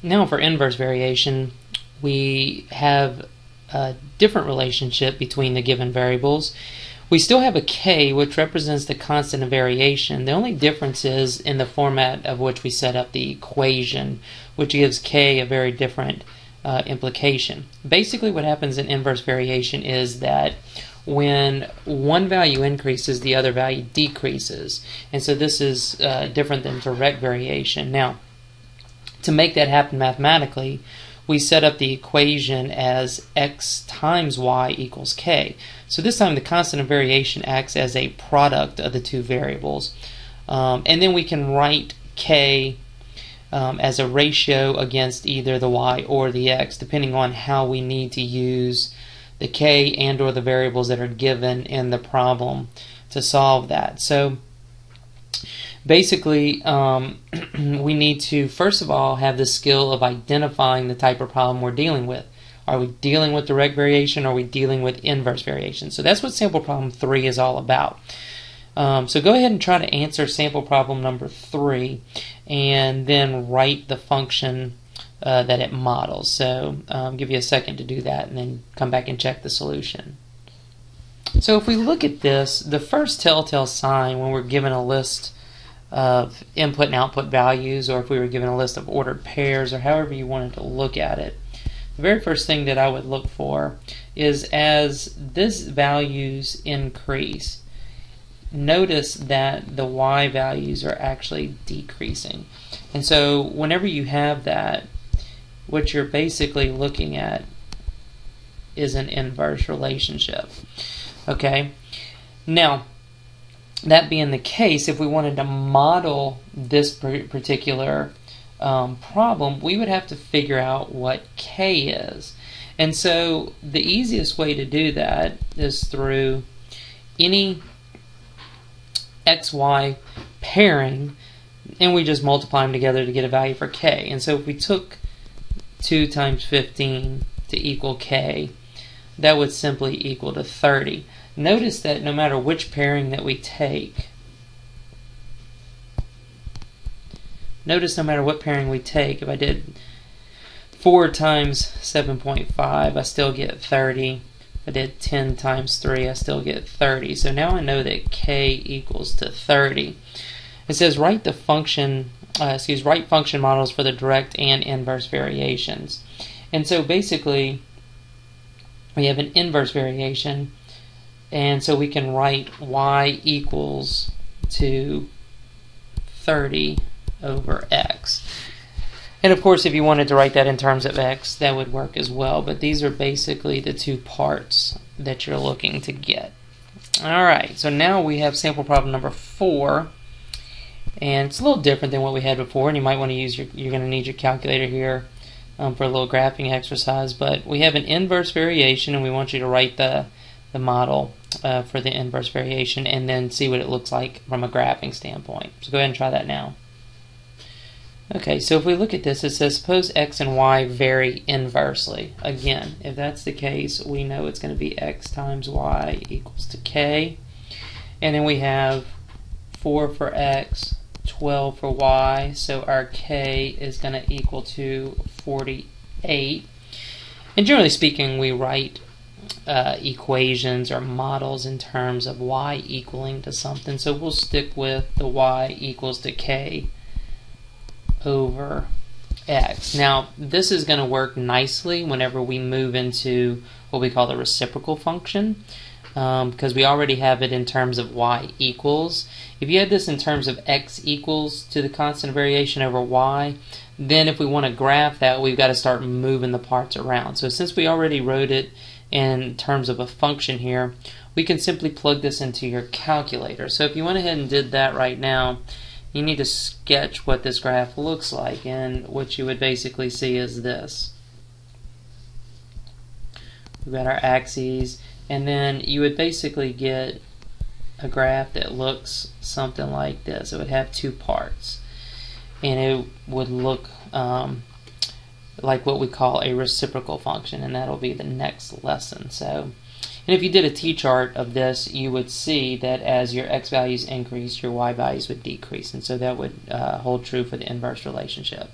Now for inverse variation, we have a different relationship between the given variables. We still have a k, which represents the constant of variation. The only difference is in the format of which we set up the equation, which gives k a very different implication. Basically what happens in inverse variation is that when one value increases, the other value decreases. And so this is different than direct variation. Now, to make that happen mathematically, we set up the equation as x times y equals k. So this time the constant of variation acts as a product of the two variables. And then we can write k as a ratio against either the y or the x, depending on how we need to use the k and or the variables that are given in the problem to solve that. So basically, we need to first of all have the skill of identifying the type of problem we're dealing with. Are we dealing with direct variation, or are we dealing with inverse variation? So that's what sample problem 3 is all about. So go ahead and try to answer sample problem number 3 and then write the function that it models. So give you a second to do that and then come back and check the solution. So if we look at this, the first telltale sign when we're given a list of input and output values, or if we were given a list of ordered pairs, or however you wanted to look at it, the very first thing that I would look for is as this values increase, notice that the y values are actually decreasing. And so whenever you have that, what you're basically looking at is an inverse relationship. Okay? Now, that being the case, if we wanted to model this particular problem, we would have to figure out what k is. And so the easiest way to do that is through any xy pairing, and we just multiply them together to get a value for k. And so if we took 2 times 15 to equal k, that would simply equal to 30. Notice that no matter which pairing that we take, if I did 4 times 7.5, I still get 30. If I did 10 times 3, I still get 30. So now I know that k equals to 30. It says write the function, write function models for the direct and inverse variations. And so basically, we have an inverse variation, and so we can write y equals to 30 over x. And of course, if you wanted to write that in terms of x, that would work as well. But these are basically the two parts that you're looking to get. Alright, so now we have sample problem number 4. And it's a little different than what we had before, and you might want to use you're going to need your calculator here for a little graphing exercise. But we have an inverse variation, and we want you to write the model for the inverse variation and then see what it looks like from a graphing standpoint. So go ahead and try that now. Okay, so if we look at this, it says suppose x and y vary inversely. Again, if that's the case, we know it's going to be x times y equals to k. And then we have 4 for x, 12 for y, so our k is going to equal to 48. And generally speaking, we write equations or models in terms of y equaling to something. So we'll stick with the y equals to k over x. Now, this is going to work nicely whenever we move into what we call the reciprocal function, because we already have it in terms of y equals. If you had this in terms of x equals to the constant of variation over y, then if we want to graph that, we've got to start moving the parts around. So since we already wrote it in terms of a function here, we can simply plug this into your calculator. So if you went ahead and did that right now, you need to sketch what this graph looks like, and what you would basically see is this. We've got our axes, and then you would basically get a graph that looks something like this. It would have two parts, and it would look like what we call a reciprocal function, and that'll be the next lesson. So, and if you did a t-chart of this, you would see that as your x values increase, your y values would decrease, and so that would hold true for the inverse relationship.